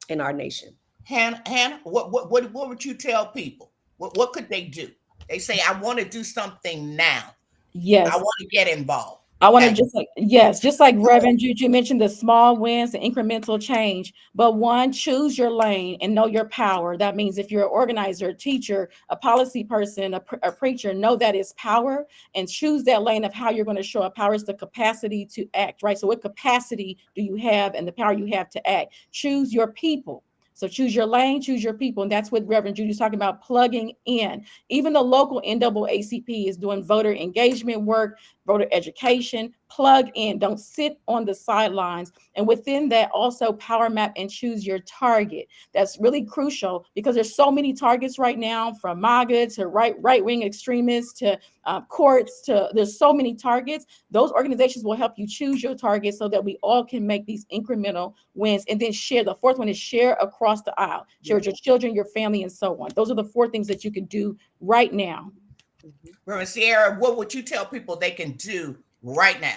in our nation. Hannah, what would you tell people? What could they do? They say, I want to do something now. I Yes. want to get involved. I want to Okay. just like, yes, just like Reverend Juju mentioned, the small wins, the incremental change. But one, choose your lane and know your power. That means if you're an organizer, a teacher, a policy person, a preacher, know that is power and choose that lane of how you're going to show up. Power is the capacity to act, right? So what capacity do you have and the power you have to act? Choose your people. So choose your lane, choose your people. And that's what Reverend Judy's talking about, plugging in. Even the local NAACP is doing voter engagement work, voter education. Plug in, don't sit on the sidelines. And within that, also power map and choose your target. That's really crucial because there's so many targets right now, from MAGA to right-wing extremists to courts, to there's so many targets. Those organizations will help you choose your target so that we all can make these incremental wins. And then share. The fourth one is share across the aisle. Share with your children, your family, and so on. Those are the 4 things that you can do right now. Reverend Ciera, what would you tell people they can do right now?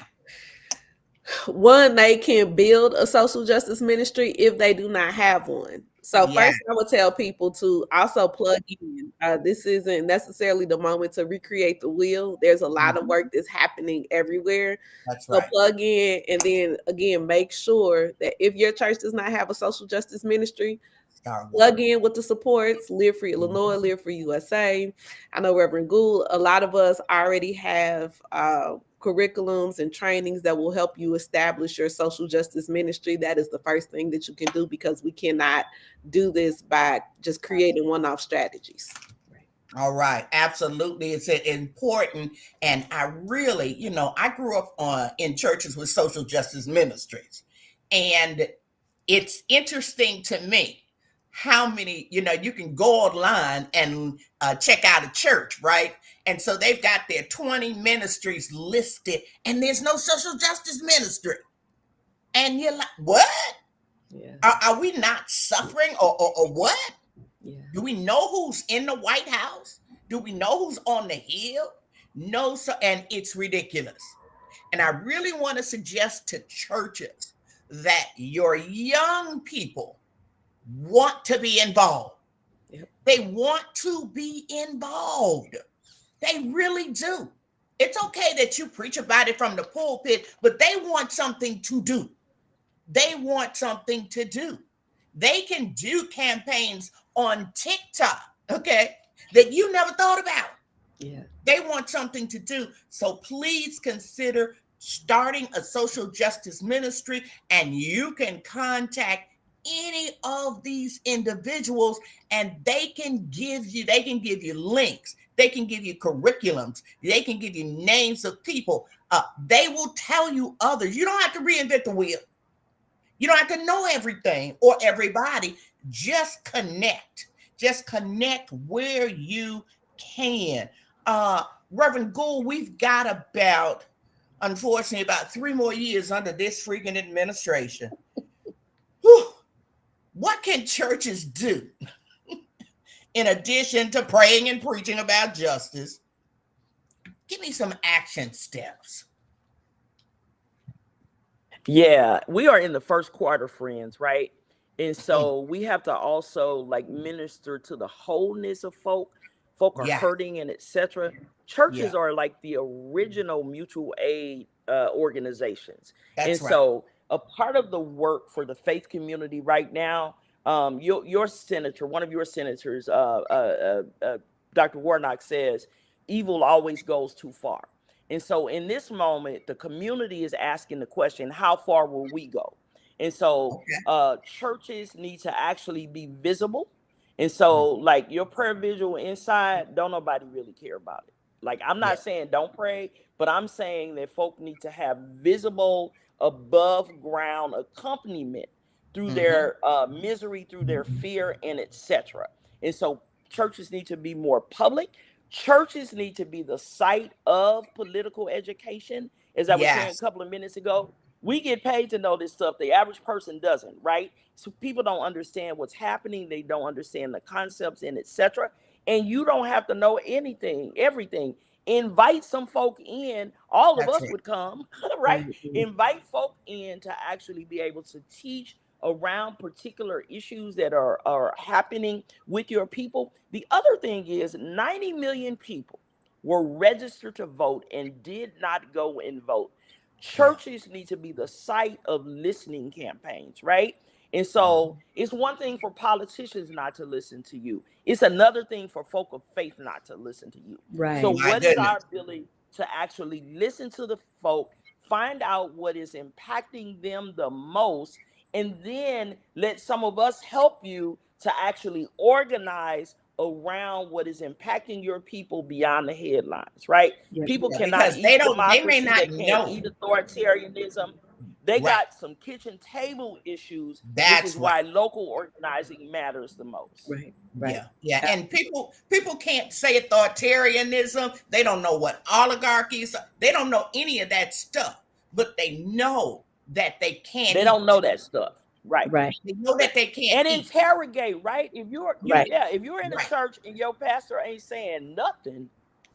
One, they can build a social justice ministry if they do not have one. So Yeah. first, I would tell people to also plug in. This isn't necessarily the moment to recreate the wheel. There's a lot of work that's happening everywhere. That's So right. plug in, and then again, make sure that if your church does not have a social justice ministry, plug in with the supports. Live Free Illinois, Live Free USA. I know Reverend Gould, a lot of us already have curriculums and trainings that will help you establish your social justice ministry. That is the first thing that you can do, because we cannot do this by just creating one-off strategies. All right. Absolutely. It's important. And I really, I grew up in churches with social justice ministries. And it's interesting to me how many, you can go online and check out a church, right? And so they've got their 20 ministries listed, and there's no social justice ministry. And you're like, what? Yeah. Are we not suffering, or what? Yeah. Do we know who's in the White House? Do we know who's on the Hill? No, so, and it's ridiculous. And I really want to suggest to churches that your young people want to be involved. Yep. They want to be involved. They really do. It's okay that you preach about it from the pulpit, but they want something to do. They want something to do. They can do campaigns on TikTok, okay, that you never thought about. Yeah. They want something to do. So please consider starting a social justice ministry, and you can contact any of these individuals, and they can give you links, they can give you curriculums, they can give you names of people. They will tell you others. You don't have to reinvent the wheel. You don't have to know everything or everybody. Just connect. Just connect where you can. Reverend Gould, we've got unfortunately, about 3 more years under this freaking administration. Whew. What can churches do in addition to praying and preaching about justice? Give me some action steps. Yeah, we are in the first quarter, friends, right? And so we have to also like minister to the wholeness of folk. Folk are Yeah. hurting and etc. Churches are like the original mutual aid organizations. That's And right. so a part of the work for the faith community right now, your senator, one of your senators, Dr. Warnock, says evil always goes too far. And so in this moment, the community is asking the question, how far will we go? And so churches need to actually be visible. And so like your prayer visual inside, don't nobody really care about it. Like, I'm not saying don't pray, but I'm saying that folk need to have visible, above ground accompaniment through their misery, through their fear, and etc. And so churches need to be more public. Churches need to be the site of political education. As I was sharing a Yes. couple of minutes ago, we get paid to know this stuff. The average person doesn't, right? So people don't understand what's happening. They don't understand the concepts and etc. And you don't have to know anything, everything. Invite some folk in. All of That's us right. would come, right? Invite folk in to actually be able to teach around particular issues that are happening with your people. The other thing is 90 million people were registered to vote and did not go and vote. Churches need to be the site of listening campaigns, right? And so it's one thing for politicians not to listen to you. It's another thing for folk of faith not to listen to you. Right. So My what is goodness. our ability to actually listen to the folk, find out what is impacting them the most, and then let some of us help you to actually organize around what is impacting your people beyond the headlines, right? Yeah. People Yeah, cannot because they eat don't, they may democracy, not they can't know. eat authoritarianism. They Right. got some kitchen table issues, which That's is why local organizing matters the most. Right. Right. Yeah. And people can't say authoritarianism. They don't know what oligarchies are. They don't know any of that stuff, but they know that they can't They eat. don't know that stuff. Right. Right. They know that they can't And eat. interrogate, right? If you're Right. if you're in a Right. church and your pastor ain't saying nothing,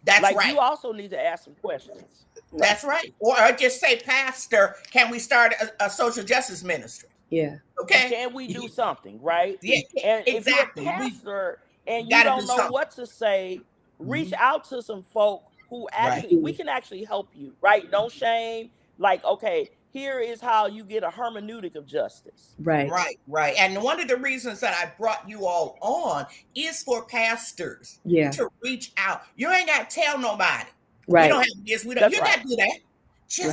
That's like right. you also need to ask some questions. That's right. Or just say, Pastor, can we start a social justice ministry? Yeah. Okay. Can we do something, right? Yeah, And exactly. if you're a pastor and you gotta do don't know something. what to say, reach Mhm. out to some folk who actually we can actually help you, right? Don't shame. Like, okay, here is how you get a hermeneutic of justice. Right. Right. And one of the reasons that I brought you all on is for pastors Yeah. to reach out. You ain't got to tell nobody. We Right. don't have this. We don't. That's You right. got to do that.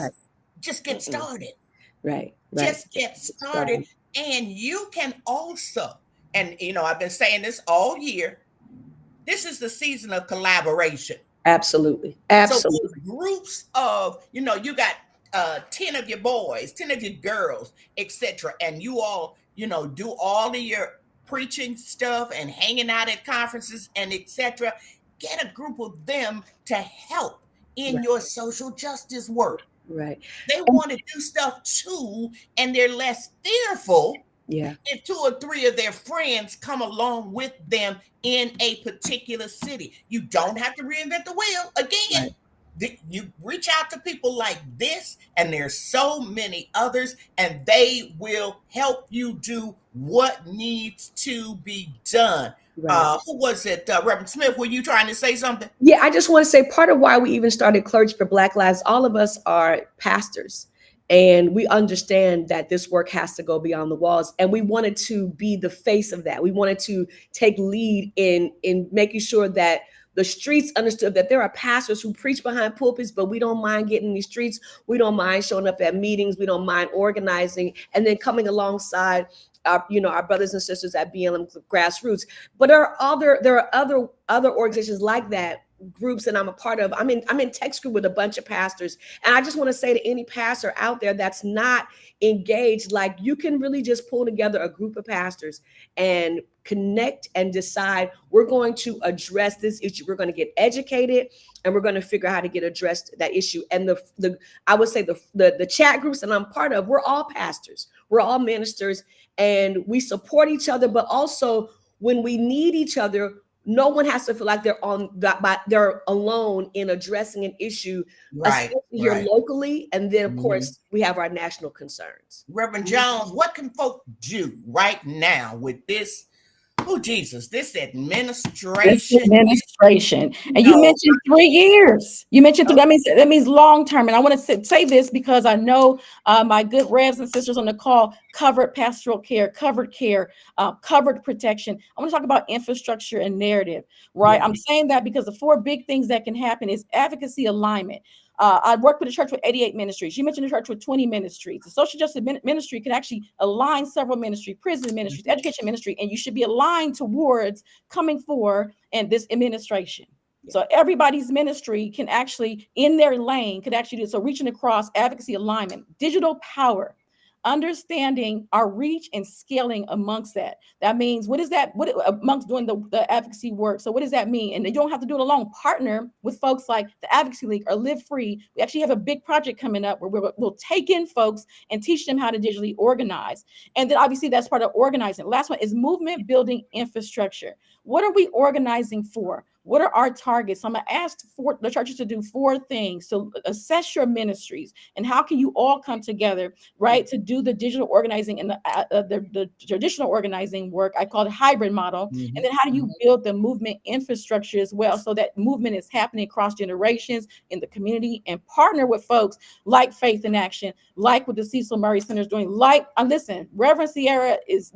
Right. Just get started. Right. Just get started. And you can also, and I've been saying this all year, this is the season of collaboration. Absolutely. Absolutely. So groups of, you got 10 of your boys, 10 of your girls, etc. And you all, do all of your preaching stuff and hanging out at conferences and etc. Get a group of them to help in your social justice work. Right. They want to do stuff too, and they're less fearful. Yeah. If 2 or 3 of their friends come along with them in a particular city, you don't have to reinvent the wheel again. You reach out to people like this, and there's so many others, and they will help you do what needs to be done. Right. Who was it? Reverend Smith, were you trying to say something? Yeah, I just want to say part of why we even started Clergy for Black Lives, all of us are pastors. And we understand that this work has to go beyond the walls. And we wanted to be the face of that. We wanted to take lead in making sure that the streets understood that there are pastors who preach behind pulpits, but we don't mind getting in the streets. We don't mind showing up at meetings. We don't mind organizing and then coming alongside our brothers and sisters at BLM Grassroots. But there are other organizations like that, groups that I'm a part of. I'm in text group with a bunch of pastors. And I just want to say to any pastor out there that's not engaged, like, you can really just pull together a group of pastors and connect and decide we're going to address this issue. We're going to get educated and we're going to figure out how to get addressed that issue. And I would say the chat groups that I'm part of, we're all pastors, we're all ministers, and we support each other. But also when we need each other, no one has to feel like they're alone in addressing an issue, especially here locally. And then, of course, we have our national concerns. Reverend Jones, what can folk do right now with this? Oh, Jesus, this administration. And you mentioned 3 years. You mentioned that means long term. And I want to say this because I know my good revs and sisters on the call covered pastoral care, covered protection. I want to talk about infrastructure and narrative, right? I'm saying that because the 4 big things that can happen is advocacy alignment. I work with a church with 88 ministries. You mentioned a church with 20 ministries. The social justice ministry can actually align several ministries, prison ministries, education ministry, and you should be aligned towards coming forward in this administration. So everybody's ministry can actually, in their lane, could actually do so. Reaching across, advocacy alignment, digital power, understanding our reach and scaling amongst that. That means, what amongst doing the advocacy work? So what does that mean? And you don't have to do it alone. Partner with folks like the Advocacy League or Live Free. We actually have a big project coming up where we'll take in folks and teach them how to digitally organize. And then obviously that's part of organizing. Last one is movement building infrastructure. What are we organizing for? What are our targets? So I'm going to ask for the churches to do 4 things. So assess your ministries and how can you all come together, right, to do the digital organizing and the traditional organizing work. I call it hybrid model. Mm-hmm. And then how do you build the movement infrastructure as well, so that movement is happening across generations in the community, and partner with folks like Faith in Action, like what the Cecil Murray Center is doing, like, listen, Reverend Ciera is,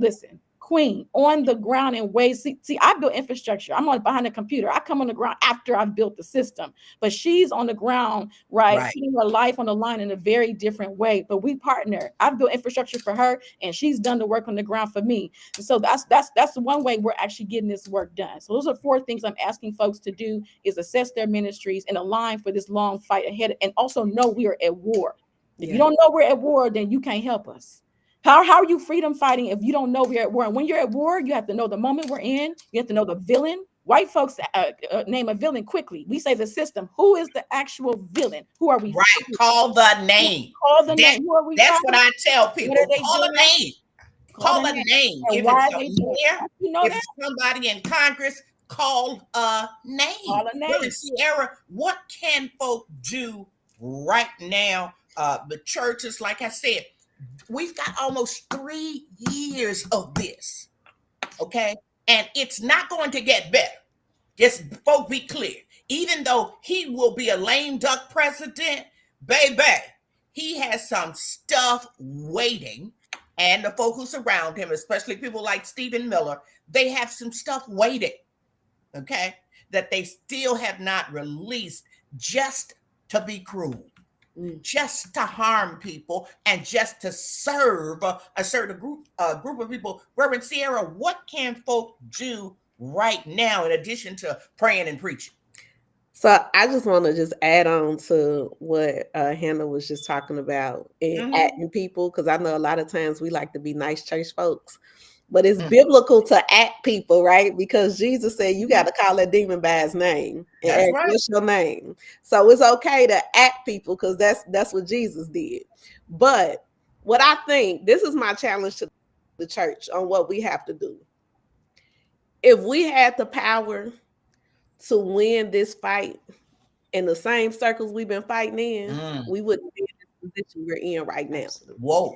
queen on the ground in ways. See, I built infrastructure. I'm on behind the computer. I come on the ground after I've built the system, but she's on the ground, right, putting her life on the line in a very different way. But we partner. I've built infrastructure for her, and she's done the work on the ground for me. And so that's one way we're actually getting this work done. So those are 4 things I'm asking folks to do: is assess their ministries and align for this long fight ahead, and also know we are at war. If you don't know we're at war, then you can't help us. How are you freedom fighting if you don't know we're at war? And when you're at war, you have to know the moment we're in. You have to know the villain. White folks name a villain quickly. We say the system. Who is the actual villain? Who are we? Right. Fighting? Call the name. Call the name. Who are we? That's what I tell people. Call a name. Call a name. If it's if it's somebody in Congress, call a name. Call a name. Ciera, what can folk do right now? The churches, like I said, we've got almost 3 years of this, okay? And it's not going to get better. Just folk be clear. Even though he will be a lame duck president, baby, he has some stuff waiting. And the folk who surround him, especially people like Stephen Miller, they have some stuff waiting, okay? That they still have not released, just to be cruel. Just to harm people and just to serve a certain group of people. Reverend Ciera, what can folk do right now in addition to praying and preaching? So I just want to just add on to what Hannah was just talking about and acting people, because I know a lot of times we like to be nice church folks, but it's biblical to act people, right? Because Jesus said you got to call that demon by his name and ask, what's your name? So it's okay to act people, because that's what Jesus did. But what I think, this is my challenge to the church on what we have to do. If we had the power to win this fight in the same circles we've been fighting in, we wouldn't be in this position we're in right now. Whoa.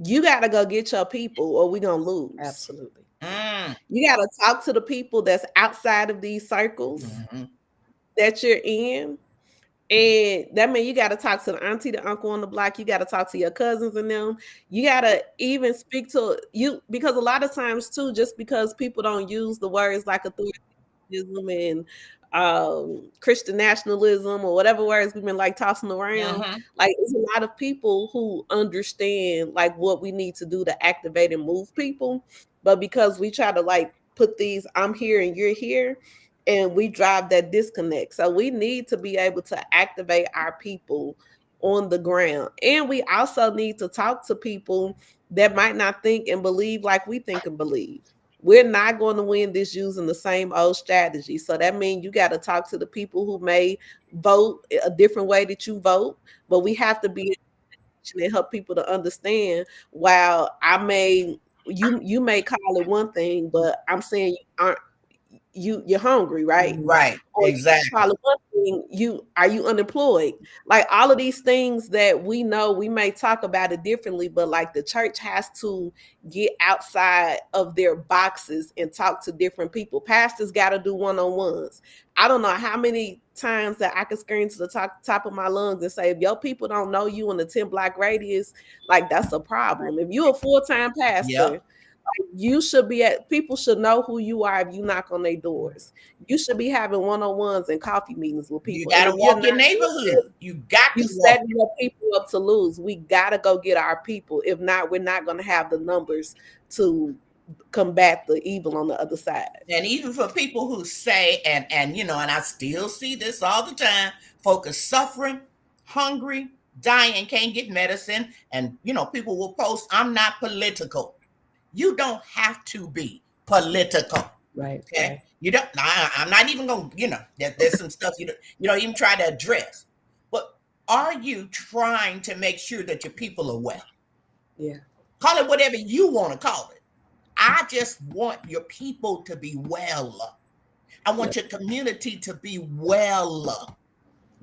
You got to go get your people or we're going to lose. Absolutely. You got to talk to the people that's outside of these circles that you're in. And that means you got to talk to the auntie, the uncle on the block. You got to talk to your cousins and them. You got to even speak to you, because a lot of times too, just because people don't use the words like authoritarism and Christian nationalism or whatever words we've been like tossing around, like there's a lot of people who understand like what we need to do to activate and move people. But because we try to like put these, I'm here and you're here, and we drive that disconnect. So we need to be able to activate our people on the ground. And we also need to talk to people that might not think and believe like we think and believe. We're not going to win this using the same old strategy. So that means you got to talk to the people who may vote a different way that you vote, but we have to be and help people to understand, while you may call it one thing, but I'm saying you're hungry, right? Right. Or exactly. Probably one thing, are you unemployed? Like all of these things that we know, we may talk about it differently, but like the church has to get outside of their boxes and talk to different people. Pastors got to do one-on-ones. I don't know how many times that I can scream to the top of my lungs and say, if your people don't know you in the 10-block radius, like that's a problem. If you're a full-time pastor, you should be people should know who you are if you knock on their doors. You should be having one-on-ones and coffee meetings with people. You gotta walk your neighborhood. You setting your people up to lose. We gotta go get our people. If not, we're not gonna have the numbers to combat the evil on the other side. And even for people who say, and I still see this all the time, folk are suffering, hungry, dying, can't get medicine, and people will post, I'm not political. You don't have to be political. Right. Okay. Right. You don't, I'm not even going to, there's some stuff you don't even try to address. But are you trying to make sure that your people are well? Yeah. Call it whatever you want to call it. I just want your people to be well. I want your community to be well,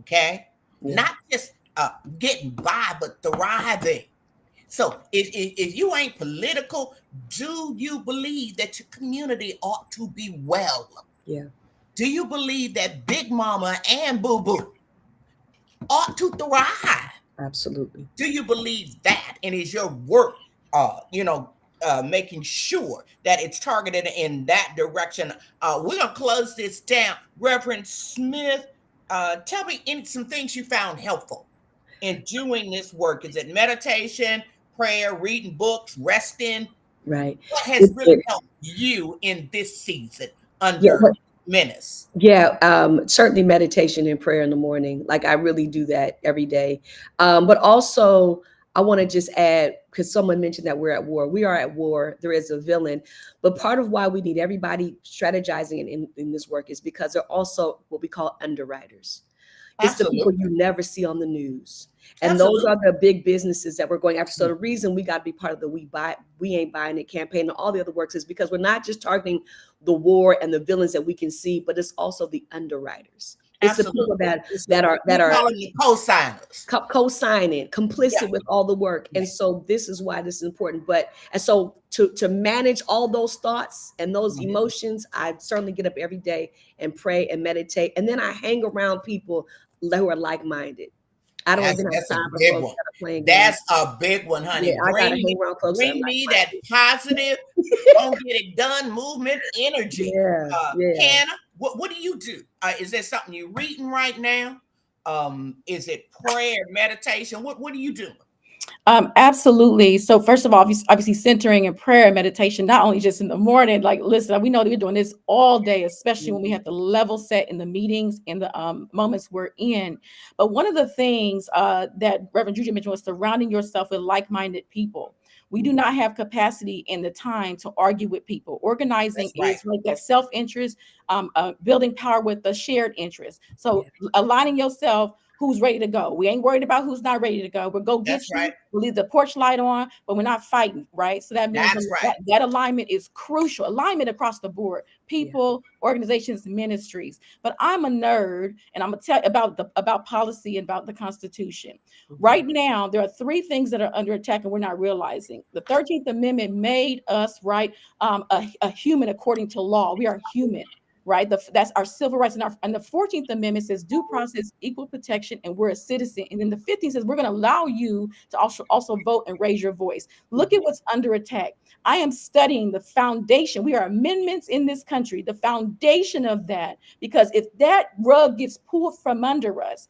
okay? Not just getting by, but thriving. So if you ain't political, do you believe that your community ought to be well? Yeah. Do you believe that Big Mama and Boo Boo ought to thrive? Absolutely. Do you believe that? And is your work, making sure that it's targeted in that direction? We're gonna close this down. Reverend Smith, tell me some things you found helpful in doing this work. Is it meditation, prayer, reading books, resting? Right. What has really helped you in this season under menace? Yeah, certainly meditation and prayer in the morning. Like I really do that every day. But also, I want to just add, because someone mentioned that we're at war. We are at war. There is a villain. But part of why we need everybody strategizing in this work is because they're also what we call underwriters. It's the people you never see on the news. And those are the big businesses that we're going after. So the reason we got to be part of the We Ain't Buying It campaign and all the other works is because we're not just targeting the war and the villains that we can see, but it's also the underwriters. It's the people that are co-signers, co-signing, complicit with all the work. And so this is why this is important. And so to manage all those thoughts and those emotions, I certainly get up every day and pray and meditate. And then I hang around people who are like-minded. I don't even have time for folks that are playing games. That's a big one, honey. Yeah, I gotta hang around folks. Bring me that positive, don't get it done movement energy. Hannah, what do you do? Is there something you're reading right now? Is it prayer, meditation? What are you doing? Absolutely. So first of all, obviously centering in prayer and meditation, not only just in the morning, like, listen, we know that we're doing this all day, especially when we have to level set in the meetings and the moments we're in. But one of the things that Reverend Juju mentioned was surrounding yourself with like-minded people. We do not have capacity and the time to argue with people. Organizing is like that self-interest, building power with the shared interest. So aligning yourself. Who's ready to go? We ain't worried about who's not ready to go. We'll go get you. We'll leave the porch light on, but we're not fighting, right? So that means that alignment is crucial. Alignment across the board. People, organizations, ministries. But I'm a nerd, and I'm gonna tell you about policy and about the Constitution. Right now, there are three things that are under attack, and we're not realizing. The 13th Amendment made us a human according to law. We are human. Right, that's our civil rights, and the 14th Amendment says due process, equal protection, and we're a citizen. And then the 15th says we're going to allow you to also vote and raise your voice. Look at what's under attack. I am studying the foundation. We are amendments in this country, the foundation of that, because if that rug gets pulled from under us,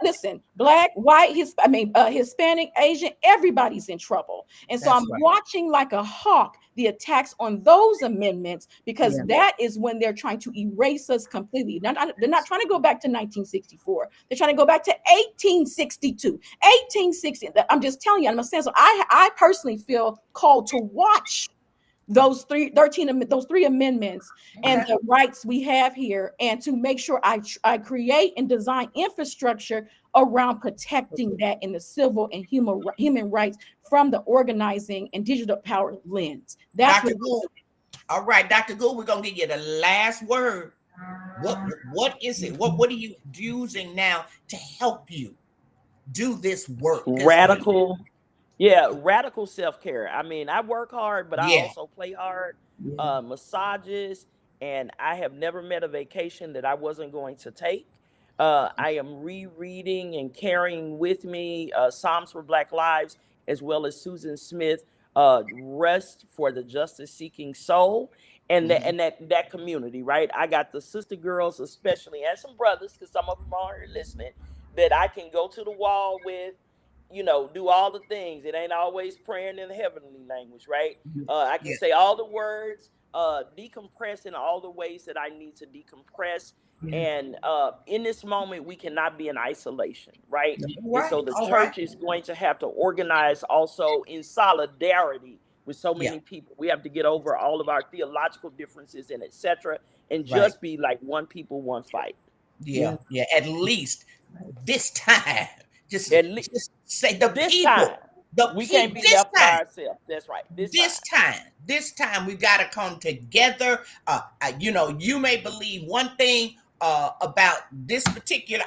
listen, Black, white, Hispanic, Asian, everybody's in trouble. And so I'm watching like a hawk the attacks on those amendments, because that is when they're trying to erase us completely. They're not trying to go back to 1964. They're three to go back to 1862, 1860. I'm just telling you, I'm saying. So I personally feel called to watch those three amendments and the rights we have here, and to make sure I create and design infrastructure around protecting that in the civil and human rights from the organizing and digital power lens. That's Dr. Gould. All right, Dr. Gould, we're gonna give you the last word. What is it? What are you using now to help you do this work? Radical self-care. I mean, I work hard, but I also play hard. Massages, and I have never met a vacation that I wasn't going to take. I am rereading and carrying with me Psalms for Black Lives, as well as Susan Smith, Rest for the Justice-Seeking Soul, and that community, right? I got the sister girls, especially, and some brothers, because some of them are listening, that I can go to the wall with, do all the things. It ain't always praying in the heavenly language, right? I can say all the words, decompress in all the ways that I need to decompress. And in this moment, we cannot be in isolation, right? And so the church is going to have to organize also in solidarity with so many people. We have to get over all of our theological differences and etc. and just be like one people, one fight. At least this time. Just say the people. We can't be left by ourselves. That's right. This time we've got to come together. You may believe one thing about this particular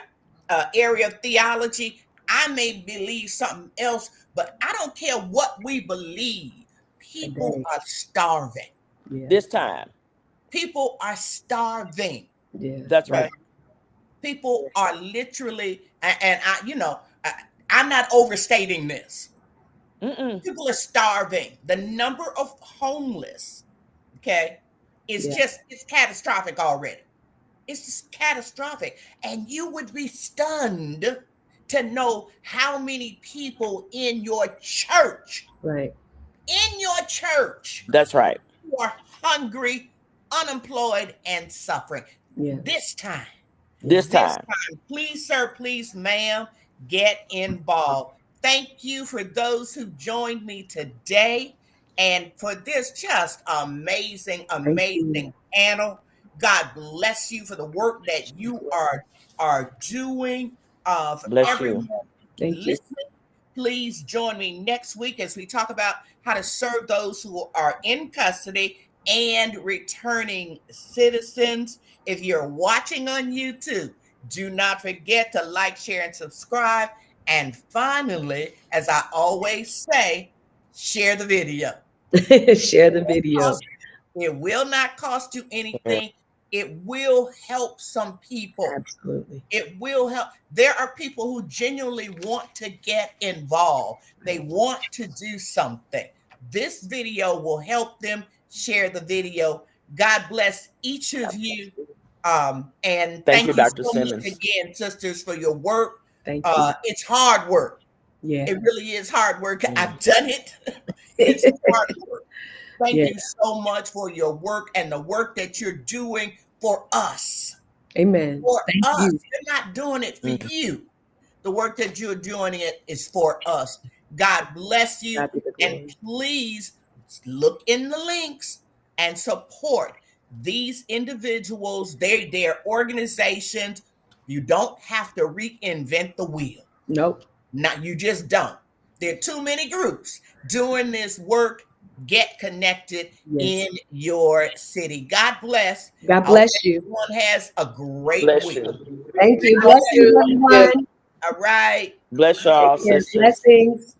area of theology. I may believe something else, but I don't care what we believe. People are starving. Yeah. This time. People are starving. Yeah. That's right. People are literally, and I'm not overstating this. People are starving. The number of homeless, is it's catastrophic already. It's just catastrophic. And you would be stunned to know how many people in your church, that's right, who are hungry, unemployed, and suffering. Yeah. This time, please, sir, please, ma'am, get involved. Thank you for those who joined me today and for this just amazing panel. God bless you for the work that you are doing. For bless everyone Thank listening, please join me next week as we talk about how to serve those who are in custody and returning citizens. If you're watching on YouTube, do not forget to like, share, and subscribe. And finally, as I always say, share the video. Share the video. It will not cost you anything. It will help some people. Absolutely. It will help. There are people who genuinely want to get involved. They want to do something. This video will help them. Share the video. God bless each of you. And thank you, Dr. Simmons, much again, sisters, for your work. Thank you. It's hard work. Yeah. It really is hard work. I've done it. It's hard work. Thank you so much for your work and the work that you're doing for us. Amen. For us. You're not doing it for you. The work that you're doing is for us. God bless you. And please look in the links and support these individuals, their organizations. You don't have to reinvent the wheel. Nope. You just don't. There are too many groups doing this work. Get connected in your city. God bless. God bless you. Everyone has a great week. Thank you. Bless you, everyone. All right. Bless y'all. Blessings.